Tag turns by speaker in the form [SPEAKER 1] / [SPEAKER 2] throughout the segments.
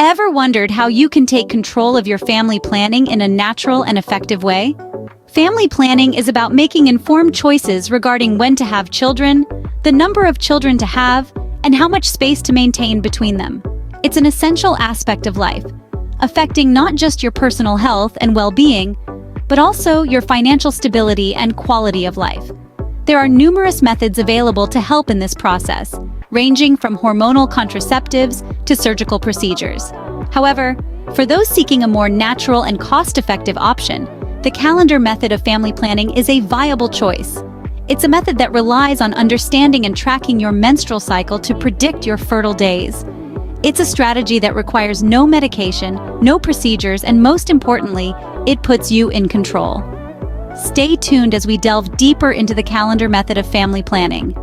[SPEAKER 1] Ever wondered how you can take control of your family planning in a natural and effective way? Family planning is about making informed choices regarding when to have children, the number of children to have, and how much space to maintain between them. It's an essential aspect of life, affecting not just your personal health and well-being, but also your financial stability and quality of life. There are numerous methods available to help in this process, ranging from hormonal contraceptives to surgical procedures. However, for those seeking a more natural and cost-effective option, the calendar method of family planning is a viable choice. It's a method that relies on understanding and tracking your menstrual cycle to predict your fertile days. It's a strategy that requires no medication, no procedures, and most importantly, it puts you in control. Stay tuned as we delve deeper into the calendar method of family planning.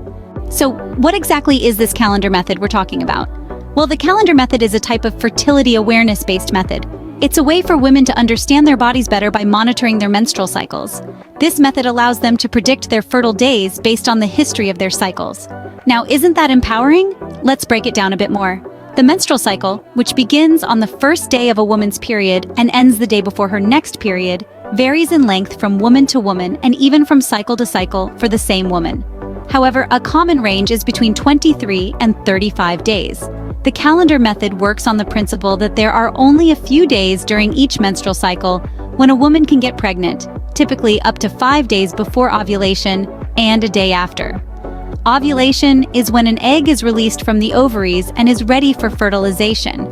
[SPEAKER 1] So, what exactly is this calendar method we're talking about? Well, the calendar method is a type of fertility awareness-based method. It's a way for women to understand their bodies better by monitoring their menstrual cycles. This method allows them to predict their fertile days based on the history of their cycles. Now, isn't that empowering? Let's break it down a bit more. The menstrual cycle, which begins on the first day of a woman's period and ends the day before her next period, varies in length from woman to woman and even from cycle to cycle for the same woman. However, a common range is between 23 and 35 days. The calendar method works on the principle that there are only a few days during each menstrual cycle when a woman can get pregnant, typically up to 5 days before ovulation and a day after. Ovulation is when an egg is released from the ovaries and is ready for fertilization.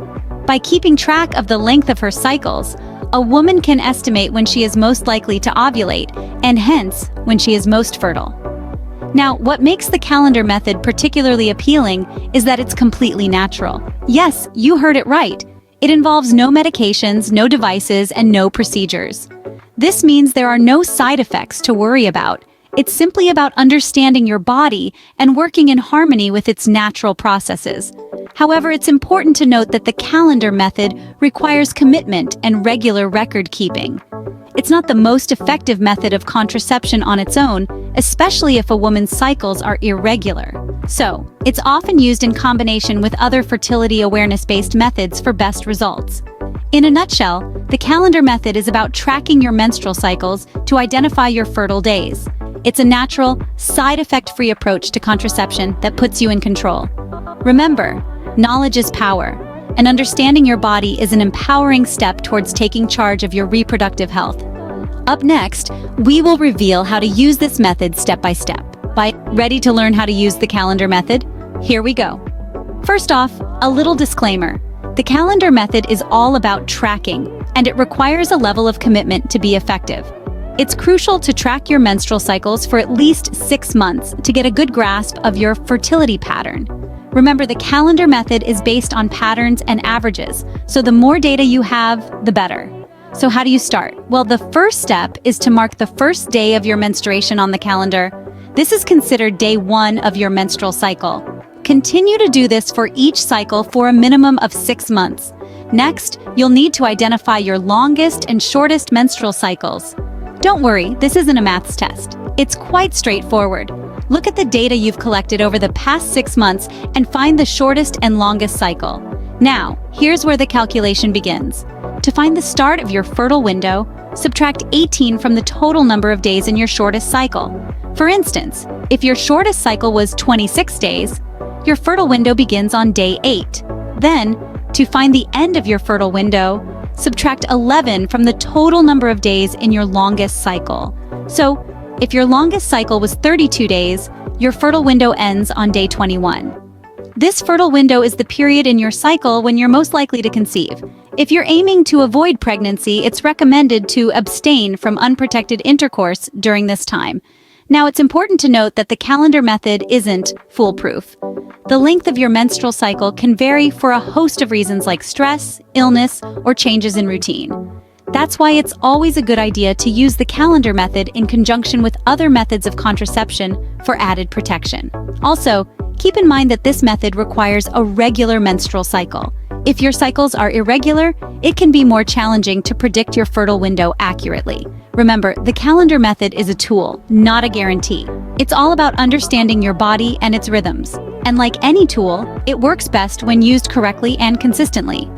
[SPEAKER 1] By keeping track of the length of her cycles, a woman can estimate when she is most likely to ovulate, and hence, when she is most fertile. Now, what makes the calendar method particularly appealing is that it's completely natural. Yes, you heard it right. It involves no medications, no devices, and no procedures. This means there are no side effects to worry about. It's simply about understanding your body and working in harmony with its natural processes. However, it's important to note that the calendar method requires commitment and regular record keeping. It's not the most effective method of contraception on its own, especially if a woman's cycles are irregular. So, it's often used in combination with other fertility awareness-based methods for best results. In a nutshell, the calendar method is about tracking your menstrual cycles to identify your fertile days. It's a natural, side-effect-free approach to contraception that puts you in control. Remember, knowledge is power, and understanding your body is an empowering step towards taking charge of your reproductive health. Up next, we will reveal how to use this method step by step. Ready to learn how to use the calendar method? Here we go. First off, a little disclaimer. The calendar method is all about tracking, and it requires a level of commitment to be effective. It's crucial to track your menstrual cycles for at least 6 months to get a good grasp of your fertility pattern. Remember, the calendar method is based on patterns and averages, so the more data you have, the better. So how do you start? Well, the first step is to mark the first day of your menstruation on the calendar. This is considered day 1 of your menstrual cycle. Continue to do this for each cycle for a minimum of 6 months. Next, you'll need to identify your longest and shortest menstrual cycles. Don't worry, this isn't a maths test. It's quite straightforward. Look at the data you've collected over the past 6 months and find the shortest and longest cycle. Now, here's where the calculation begins. To find the start of your fertile window, subtract 18 from the total number of days in your shortest cycle. For instance, if your shortest cycle was 26 days, your fertile window begins on day 8. Then, to find the end of your fertile window, subtract 11 from the total number of days in your longest cycle. So, if your longest cycle was 32 days, your fertile window ends on day 21. This fertile window is the period in your cycle when you're most likely to conceive. If you're aiming to avoid pregnancy, it's recommended to abstain from unprotected intercourse during this time. Now, it's important to note that the calendar method isn't foolproof. The length of your menstrual cycle can vary for a host of reasons like stress, illness, or changes in routine. That's why it's always a good idea to use the calendar method in conjunction with other methods of contraception for added protection. Also, keep in mind that this method requires a regular menstrual cycle. If your cycles are irregular, it can be more challenging to predict your fertile window accurately. Remember, the calendar method is a tool, not a guarantee. It's all about understanding your body and its rhythms. And like any tool, it works best when used correctly and consistently.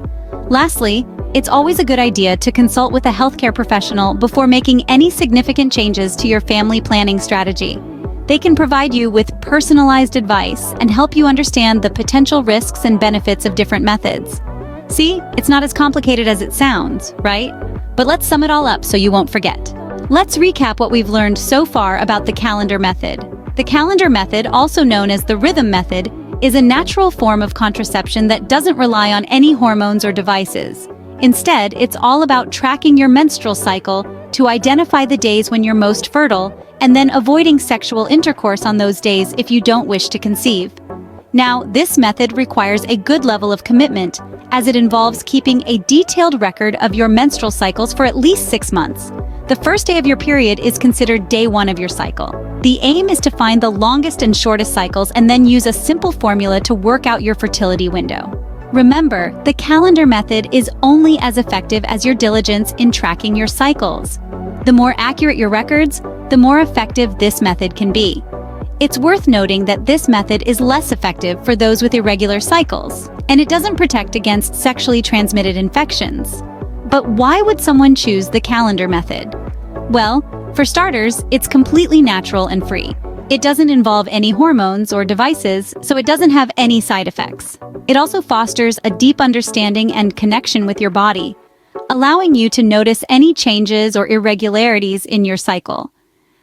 [SPEAKER 1] Lastly, it's always a good idea to consult with a healthcare professional before making any significant changes to your family planning strategy. They can provide you with personalized advice and help you understand the potential risks and benefits of different methods. See, it's not as complicated as it sounds, right? But let's sum it all up so you won't forget. Let's recap what we've learned so far about the calendar method. The calendar method, also known as the rhythm method, is a natural form of contraception that doesn't rely on any hormones or devices. Instead, it's all about tracking your menstrual cycle to identify the days when you're most fertile and then avoiding sexual intercourse on those days if you don't wish to conceive. Now, this method requires a good level of commitment, as it involves keeping a detailed record of your menstrual cycles for at least 6 months. The first day of your period is considered day 1 of your cycle. The aim is to find the longest and shortest cycles and then use a simple formula to work out your fertility window. Remember, the calendar method is only as effective as your diligence in tracking your cycles. The more accurate your records, the more effective this method can be. It's worth noting that this method is less effective for those with irregular cycles, and it doesn't protect against sexually transmitted infections. But why would someone choose the calendar method? Well, for starters, it's completely natural and free. It doesn't involve any hormones or devices, so it doesn't have any side effects. It also fosters a deep understanding and connection with your body, allowing you to notice any changes or irregularities in your cycle.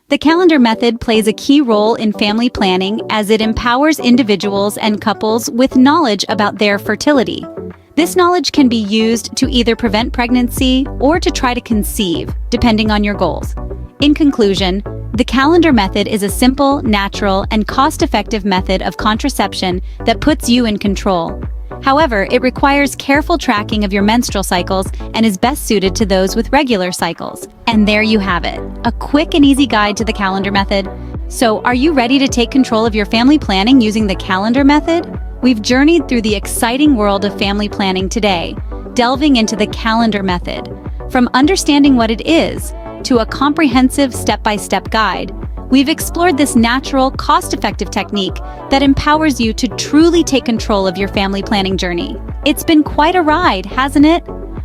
[SPEAKER 1] The calendar method plays a key role in family planning as it empowers individuals and couples with knowledge about their fertility. This knowledge can be used to either prevent pregnancy or to try to conceive, depending on your goals. In conclusion, the calendar method is a simple, natural, and cost-effective method of contraception that puts you in control. However, it requires careful tracking of your menstrual cycles and is best suited to those with regular cycles. And there you have it, a quick and easy guide to the calendar method. So, are you ready to take control of your family planning using the calendar method? We've journeyed through the exciting world of family planning today, delving into the calendar method. From understanding what it is to a comprehensive step-by-step guide, we've explored this natural, cost-effective technique that empowers you to truly take control of your family planning journey. It's been quite a ride, hasn't it?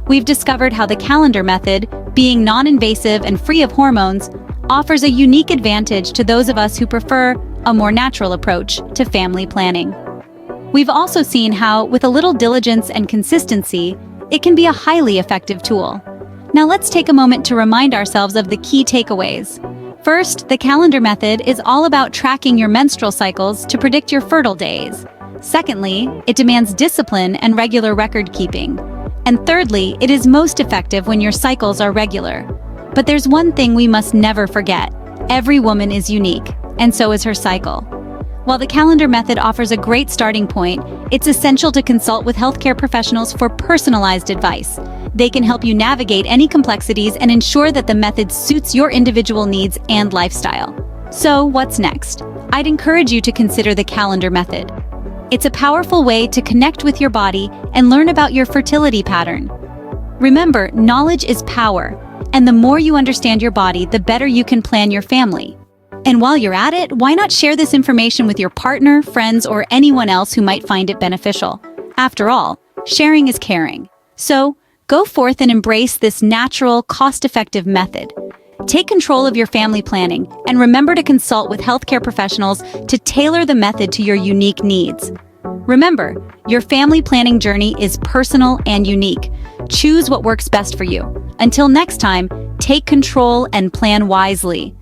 [SPEAKER 1] We've discovered how the calendar method, being non-invasive and free of hormones, offers a unique advantage to those of us who prefer a more natural approach to family planning. We've also seen how, with a little diligence and consistency, it can be a highly effective tool. Now let's take a moment to remind ourselves of the key takeaways. First, the calendar method is all about tracking your menstrual cycles to predict your fertile days. Secondly, it demands discipline and regular record keeping. And thirdly, it is most effective when your cycles are regular. But there's one thing we must never forget. Every woman is unique, and so is her cycle. While the calendar method offers a great starting point, it's essential to consult with healthcare professionals for personalized advice. They can help you navigate any complexities and ensure that the method suits your individual needs and lifestyle. So, what's next? I'd encourage you to consider the calendar method. It's a powerful way to connect with your body and learn about your fertility pattern. Remember, knowledge is power, and the more you understand your body, the better you can plan your family. And while you're at it, why not share this information with your partner, friends, or anyone else who might find it beneficial? After all, sharing is caring. So, go forth and embrace this natural, cost-effective method. Take control of your family planning, and remember to consult with healthcare professionals to tailor the method to your unique needs. Remember, your family planning journey is personal and unique. Choose what works best for you. Until next time, take control and plan wisely.